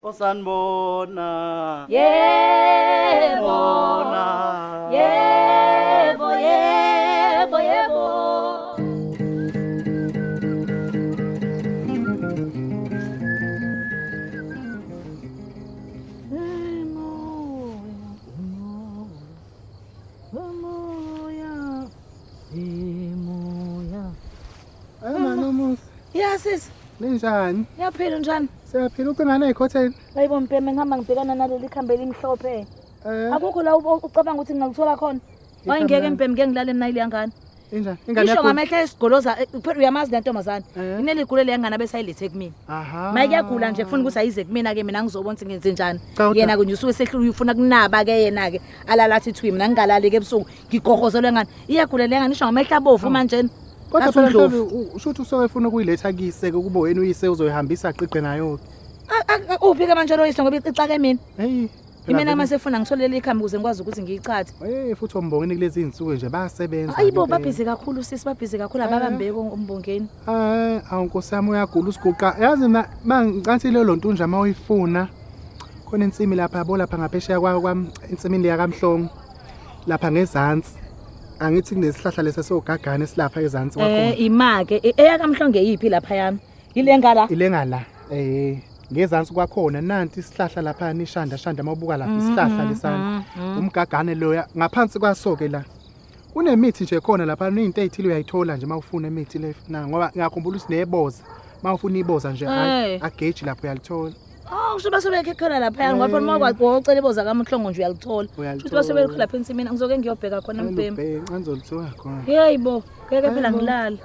Osanibona. Yebo. Yebo, yebo, yebo. Yes. Ninjani? Ngiyaphila njani? Siyaphila ucingana ekhoteni. Hayibo mpeme ngihamba ngibhekana naleli khambeli imhlophe. Akukho la ucabanga ukuthi ngingalithola khona. Wayengeke mpeme ngeke ngilale nayile yangane. Injani? Ingane yakho. Isho ngamehla esigoloza uyamazi le ntombazana. Ineli igule le yangane abesayilethe kumina. Aha. Mike yagula nje ufuna ukuthi ayize kumina ke mina ngizobona ukuthi ngenze njani. Yena ke nje usuke sehlula ufuna kunaba ke yena ke alalathi thwi mina ngingalali ke ebusuku ngigogozelwe ngani. Iyagula le yangane isho ngamehla abovu manje. Kodwa phela mhlawumbe usho ukuthi usoke ufuna ukuyiletha kise ke kube wena uyise uzoyihambisa aqhiqe nayo. Uphi ke manje loyise ngoba ixaxa emini. Hey. Mina mase efuna ngitholele ikhambi ukuze ngikwazi ukuthi ngiyichathe. Futhi ombongeni kulezi insuku nje bayasebenza. Ayibo babhizi kakhulu sisi babhizi kakhulu ababambeke umbongeni. Awunkosi yami uyagula usiguqa. Yazi mangicathi lo nto nje ama uyifuna. Khona insimi lapha yabo lapha ngaphesheya kwami insimini le yakamhlongo. Lapha ngezantsi. Angithi kunesihlahla lesa sogagana esilapha ezantsi kwakhona. Imake eyakamhlonge yipi lapha yami? Ilengala. Ilengala. Ngezantsi kwakhona nanti isihlahla lapha nishanda mawubuka lapha isihlahla lesana. Umgagane loya ngaphansi kwasoke la. Kunemithi nje khona lapha izinto ezithile uyayithola nje mawufuna imithi le ngoba ngiyakhumbula ukuthi neboza. Mawufuna iboza nje ageji lapho uyalithola. Usho basebeke khona lapha yami ngoba mawukwazi ucela iboza kaMhlongo nje uyalithola. Futhi basebeke lapha ensimini ngizoke ngiyobheka khona empembe. Ngizolithola khona. Yeyibo, ngeke phela ngilala.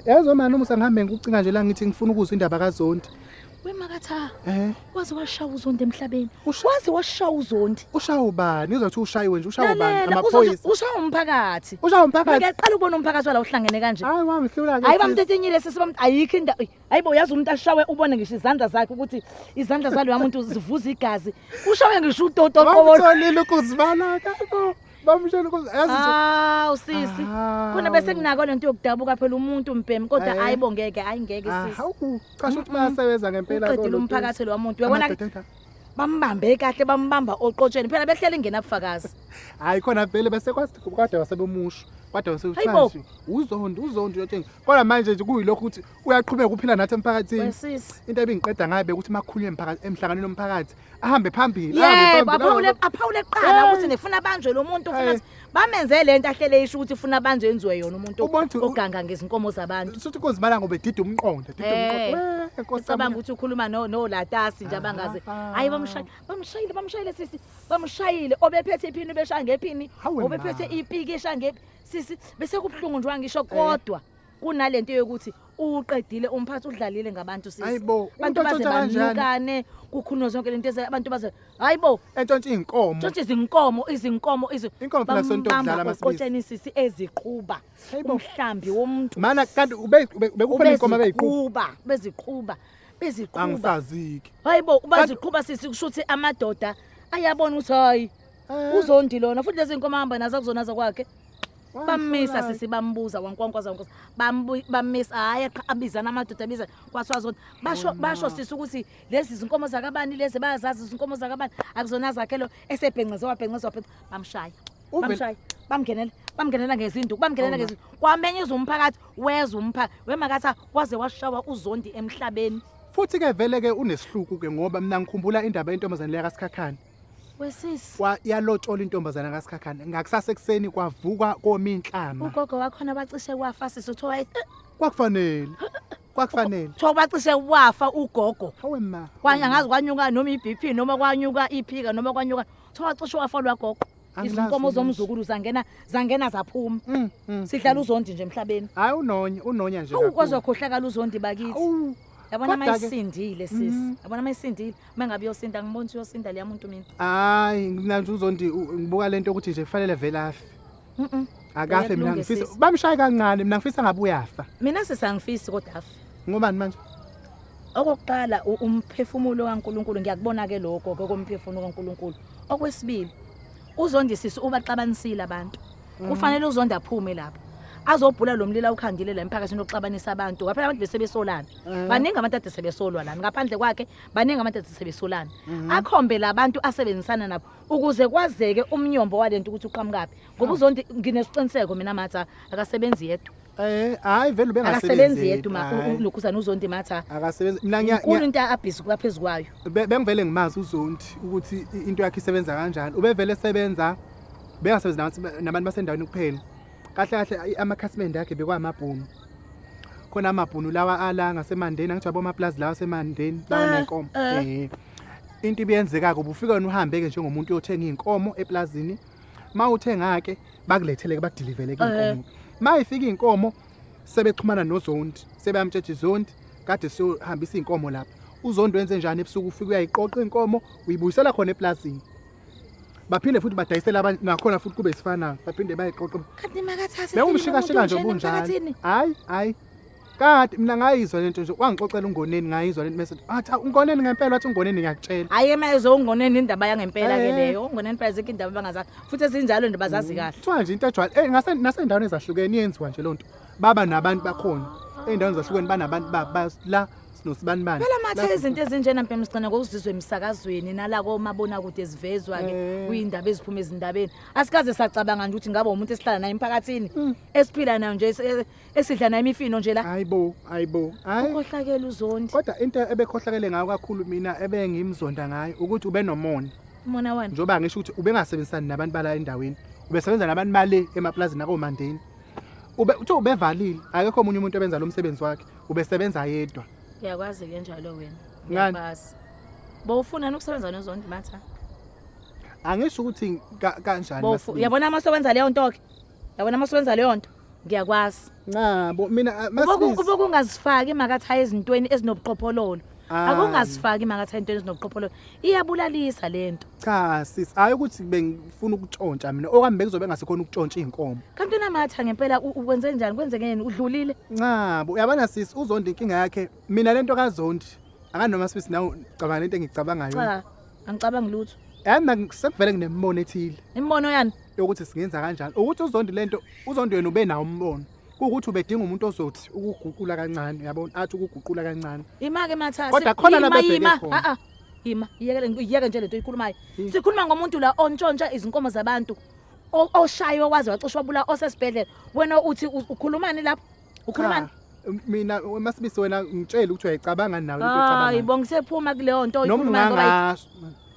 Yazi manje uma ngihambe ngikucinga nje la ngithi ngifuna ukuzwa indaba kaZondi. Wemakatha. Wazi washaya uZondi emhlabeni. Wazi washaya uZondi. Ushaya ubani? Uzothi ushayiwe nje ushaya ubani amaphoyisa. Ushaya umphakathi. Ushaya umphakathi. Ngiyaqala ukubona umphakathi wala uhlangene kanje. Hayi mama hlula ke. Hayi bamtetenyile sesibam ayikho indawo. Hayibo yazi umuntu ashawe ubone ngisho izandla zakhe ukuthi izandla zalo yamuntu zivuza igazi. Ushawe ngisho utoto qobo. Utholile ukuzibalaka. Bamshela ukuthi yazi usisi. Kuna bese kunako lento yokudabuka phela umuntu mpemi kodwa hayibo ngeke ngeke sisi. Hawu qasho ukuthi bayasebenza ngempela kodwa. Uqedile umphakathi lo muntu uyabona bambambe kahle bambamba oqotsheni phela behlela ingena ubufakazi. Hayi khona vele bese kwade wasebemusho. Kwade wasewuthathi uZondi uyothenga. Kodwa manje nje kuyilokho ukuthi uyaqhubeka uphila nathi emphakathini. Into ebingiqeda ngabe ukuthi makukhulunywe emhlanganweni omphakathi ahambe phambili aphawule eqala ukuthi nefuna abanjwe lo muntu ufuna bamenze lento ahlele isho ukuthi ufuna abanjwe enziwe yona umuntu oganga ngezinkomo zabantu. Suthi kozibala ngoba edida umqondo Ngicabanga ukuthi ukhuluma nolatasi nje abangaze. Hayi bamshayile sisi. Bamshayile obephethe iphini beshaya ngephini. Obephethe ipiki eshaya ngephi. Sisi bese kubhlungu nje wangisho kodwa kunalento yokuthi uqedile umphathi udlalile ngabantu sisi. Abantu bazebanyukane kukhulunywa zonke lento abantu baze hayibo entshontshe inkomo. Ntshontshe izinkomo inkomo phela sonto kudlala amasibisi. Qotsheni sisi eziqhuba. Umhlambi womuntu. Mana kanti bekukhona inkomo beziqhuba. Angisaziki. Hayibo baziqhuba sisi kushuthi amadoda ayabona ukuthi hayi uZondi lona futhi lezi inkomo hamba nazo kuzona zakwakhe. Bamisa sisi bambuza wankwankwaza bamisa hayi abizana amadoda abiza kwaswazona basho sisi ukuthi lezi zinkomo zakabani lezi bayazazi izinkomo zakabani akuzona zakhe lo esebhengcezwa bamshaya bamngenela ngezinduku kwamenye umphakathi wemakatha waze washawa uZondi emhlabeni. Futhi ke vele ke unesihluku ke ngoba mina ngikhumbula indaba yentombazane leya kaSikhakhane. Wesisi yalotshola intombazana kaSikhakhane ngakusasa ekseni kwavuka kominhlama. Ugogo wakhona bacishe kwafa sisi uthowa kwakufanele Thoba bacishe wafa ugogo. Hawe ma. Kwanyangazi kwanyuka noma iBP noma kwanyuka iphika noma kwanyuka thoba cishe wafa lwagogo. Izinkomo zomzukulu zangena zaphuma. Sidlala uZondi nje emhlabeni. Hayi unonya nje. Awukwazi ukhohlakala uZondi bakithi. Yabona mayisindile sisi. Yabona mayisindile. Mangabe yosinda ngibona uyosinda le yamuntu mina. Hayi nginanje uZondi ngibuka lento ukuthi nje kufanele vele afe. Akafe mina ngifisa bamshaya kancane mina ngifisa ngabe uyafa. Mina sisangifisi kodwa afa. Ngobani manje? Okokuqala umphefumulo kaNkuluNkulu ngiyakubona ke lokho komphefumulo kaNkuluNkulu. Okwesibili uZondi sisi ubaxabanisile abantu. Kufanele uZondi aphume lapho. azobhula lo mlilo awukhandile la emphakathini oxabanisa abantu ngaphela abantu bese besolana baningi abantu ade sebesolwa lana ngaphandle kwakhe baningi abantu ade sebesolana akhombe labantu asebenzisana nabo ukuze kwazeke umnyombo walento ukuthi uqhamukapi ngoba uzondi nginesiqiniseko mina matha akasebenzi yedwa hayi vele akasebenzi yedwa lokhuzana uzondi matha akasebenzi mina kukhulu into abhizi kuphezukwayo bengivele ngimazi uzondi ukuthi into yakhe isebenza kanjani ubevele esebenza bengasebenzi nabantu basendaweni kuphela kahle kahle amakhasimende yakhe bekwamabhunu khona amabhunu lawa ala ngasemandeni angithi abo maplaza lawa semandeni banenkomo into ibiyenzeka kuba ufika wena uhambe ke njengomuntu uyothenga inkomo eplazini mawuthenga ke bakulethele ke bakudilivele ke inkomo mayifika inkomo sebexhumana nozondi sebeyamtshela izondi kade siyohambisa inkomo lapha uzondi wenze njani ebusuku ufika uyayiqoqa inkomo uyibuyisela khona eplazini baphinde futhi badayisela abantu nakhona futhi kube sifana baphinde bayiqoqa kanti makathathe bewumshikashika nje bunjani hayi kade mina ngayizwa lento nje wangixoxela ungoneni ngayizwa lento message athi ungoneni ngempela wathi ungoneni ngiyakutshela hayi emayezo ungoneni indaba yangempela ke leyo ungoneni phela zeke indaba bangazazi futhi ezinjalo indaba zazi kahle kuthiwa nje into ejwayele nasendaweni ezahlukene iyenziwa nje lonto baba nabantu bakhona endaweni ezahlukene banabantu la sinosibani phela mathe izinto ezinjena mpela sigcina ngokuzizwe emsakazweni nala komabona kude zivezwa ke kuyindaba eziphuma ezindabeni asikaze sacabanga nje ukuthi ngabe umuntu esihlala naye emphakathini esiphila nayo nje esidla nayo imifino nje la hayibo hayi ukhohlakela uzondi kodwa into ebekhohlakele ngayo kakhulu mina ebengimzonda ngayo ukuthi ube nomona umona wani njoba ngisho ukuthi ubengasebenzisani nabantu bala endaweni ubesebenza nabantu mali emaplazini akomandeni uthi ubevalile akekho omunye umuntu obenza lo msebenzi wakhe ubesebenza yedwa uyakwazi ke njalo wena ngiyabasi bowufuna ukusebenza nozondi matha angisho ukuthi kanjani masibili uyabona amasebenza leyo nto ke yabona amasebenza leyo nto ngiyakwazi ngabo mina masibili ukungazifaki makathaye ezintweni ezinobuqophololo akungazifaki makathaye into ezinobuqophololo iyabulalisa lento cha sis hayi ukuthi bengifuna ukutshontsha mina okambe kuzobe ngasekhona ukutshontsha inkomo kanti namatha ngempela ukwenze njani kwenzekeni udlulile ngabo uyabona sis uzondi inkinga yakhe mina lento kazondi akanoma sibisi nawo cabanga lento engicabangayo cha angicabangi lutho yami sekuvele nginembono ethile imbono yani ukuthi singenza kanjani ukuthi uzondi lento uzondi wena ube nawo umbono ukuthi ubedinga umuntu ozothi ukuguqula kancane yabona athi ukuguqula kancane imake mathasi kodwa khona labebheke khona iyeke nje lento ikhulumayo sikhuluma ngomuntu la ontshontsha izinkomo zabantu oshayo waze wacoshwa bula osesibhedlela wena uthi ukhulumani lapho ukhulumani mina masibisi wena ngitshela ukuthi uyayicabanga nawe into ecabanga hayi bongisephuma kuleyo nto ikhuluma ngoba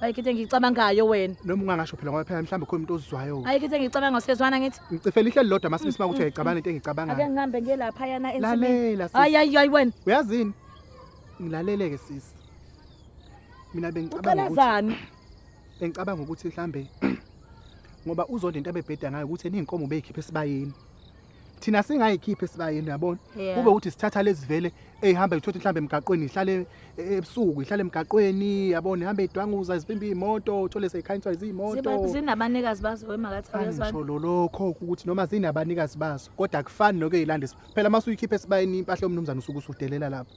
ayikithe ngicabangayo wena noma ungangasho phela ngoba phela mhlawumbe khona umuntu ozizwayo ayikithe ngicabanga sezwana ngithi ngicifela ihleli lodwa masibisi makuthi uyayicabanga into engicabangayo ake ngihambe ngiye lapha yana lalela sis hayi wena uyazini ngilaleleke sis mina bengicabanga ukuthi mhlambe ngoba uzondi into abebheda ngayo ukuthi ininkomo beyikhiphe esibayeni thina singayikhiphe esibayeni yabona kube ukuthi sithatha lezi vele ehamba ithothi mhlambe emgaqweni ihlale ebusuku ihlale emgaqweni yabona ihamba idwanguza izivimba imoto uthole seyikhanyiswa izimoto zinabanikazi bazo wemakatha uyazwana ngisholo lokho ukuthi noma zinabanikazi bazo kodwa akufani nokuyilanda phela masuyikhiphe esibayeni impahla yomnumzana usuku usudelela lapho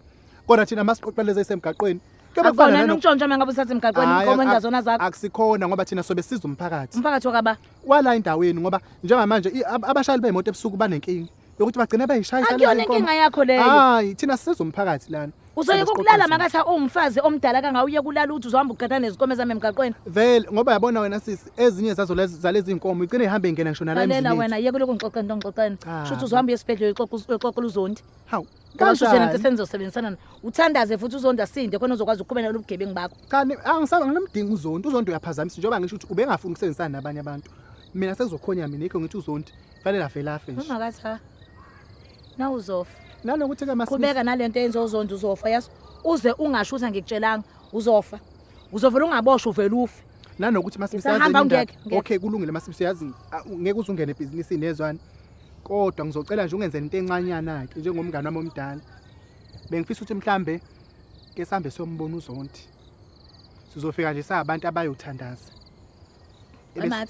kodwa thina masiqoqeleze esemgaqweni akufana nokuntshontsha mengabe usathe emgaqweni inkomo engazona zakho akusikhona ngoba thina sobe siza umphakathi wakaba wala endaweni ngoba njengamanje abashayeli beimoto ebusuku banenkinga yokuthi bagcina bayishayisa lezi inkomo akuyona inkinga yakho leyo hayi thina siza umphakathi lana uzoyeka ukulala makatha umfazi omdala kangawuye kulala uthi uzohamba ugadana nezikomo zami emgaqweni vele ngoba yabona wena sisi ezinye zazo zalezi inkomo igcine ihamba ingena ngishona la emzini lalela wena yeke lokungixoxa into ngixoxeni shuthi uzohamba esibhedlela uxoxela uzondi hawu kanjalo into senzosebenzisana uthandaze futhi uzonda asinde khona uzokwazi ukuqhubela lobugebengu bakho cha angisaba nginomdinga uzondi uyaphazamisa njengoba ngisho ukuthi ubengafuni ukusebenzisana nabanye abantu mina sengizokhonya mina ikho ngithi uzondi fanele avele afe nje ungathi na uzofa nanokuthi ke masibisi qhubeka nalento yenze uzondi uzofa yazi uze ungasho ukuthi ngikutshelanga uzofa uzovela ungaboshwa uvela ufe nanokuthi masibisi yazi okay kulungile masibisi yazi ngeke uzungene ebhizinisini nezwana kodwa ngizocela nje ungenze into encanyana ke njengomngane wami omdala bengifisa ukuthi mhlambe ke sihambe sombona uzondi sizofika nje sabantu abayothandaza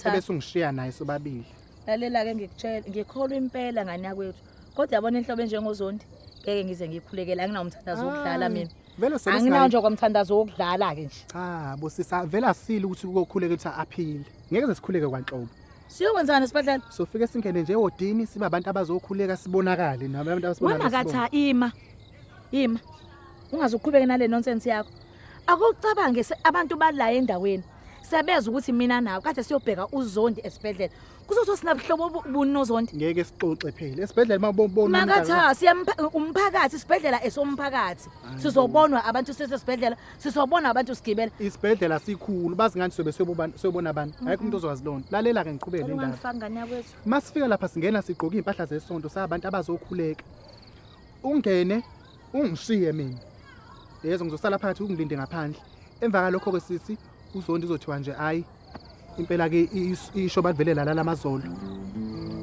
ebese ungishiya naye sobabili lalela ke ngikutshela ngikholwa impela ngani yakwethu kodwa yabona inhlobo enjengozondi ngeke ngize ngikhulekela anginawumthandazo wokudlala mina vele sobe anginawo nje kwamthandazo wokudlala ke nje cha bosisa vele asile ukuthi ukukhuleka ukuthi aphile ngeke sikhuleke kwanhlobo Siyokwenzana esibhedlela? Sofike singene nje odini siba abantu abazokhuleka sibonakale nabantu abasibona. Wena katha ima. Ungazuqhubeka nale nonsense yakho. Akucabange abantu bala endaweni. Sebeza ukuthi mina nawe kade siyobheka uZondi esibhedlela. Kuzothi sinabuhlobo bunoZondi. Ngeke sixoxe phela. Esibhedlela mawubona. Makatha umphakathi isibhedlela esomphakathi. Sizobonwa abantu sesibhedlela, sizobona abantu sigibela. Isibhedlela sikhulu bazi ngani sobona abantu. Ayikho umuntu ozwazi lonto. Lalela ke ngiqhubele indaba. Ungangifanga ngani yakwethu. Masifika lapha singena sigqoka impahla zesonto sabantu abazokhuleka. Ungene ungishiye mina. Yezo ngizosala phakathi ungilinde ngaphandle. Emva kalokho ke sisi uZondi uzothiwa nje hayi impela ke isho bavelela la mazolo.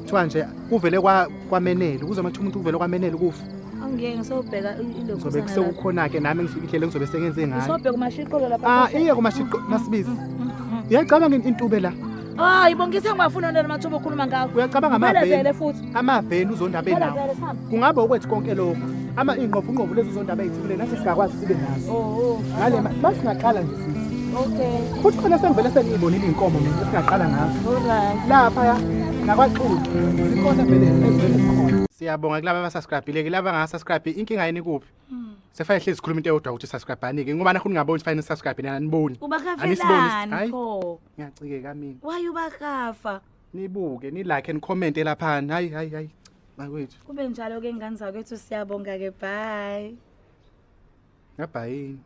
Kuthiwa nje kuvele kwamenele kuze mathi umuntu uvele kwamenele kufa. Angeke ngisobheka ilokho Ngizobe sekukhona ke nami ngifikile ngizobe sengenze ngani. Ngisobheka kumashiqolo lapha. Iye kumashiqo masibizi. Uyacabanga intube la. Hayi bongithe ngibafuna nalo mathuba okhuluma ngawo. Uyacabanga Balezele futhi. amaveni uZondi abenawo. Kungabe ukwethu konke lokho. Ingqobo lezi uZondi abayithibile nathi singakwazi sibe nazo. Ngale masingaqala nje sisi. Okay. Futhi khona sengivele sengibonile inkomo mina singaqala ngazo. Alright. Lapha nakwaXhudu sikhona vele ezivele zikhona. Siyabonga kulabo abasubscribe-ile laba abangasubscribe inkinga yini kuphi? Sefanele hlezi sikhuluma into eyodwa ukuthi subscribe ke ngoba nakho ningaboni fanele subscribe nina niboni. Ubakafelani pho? Ngiyacikeka mina. Why ubakafa? Nibuke ni like and comment lapha. Hayi. Makwethu. Kube njalo ke ngani zakwethu siyabonga ke bye. Bye.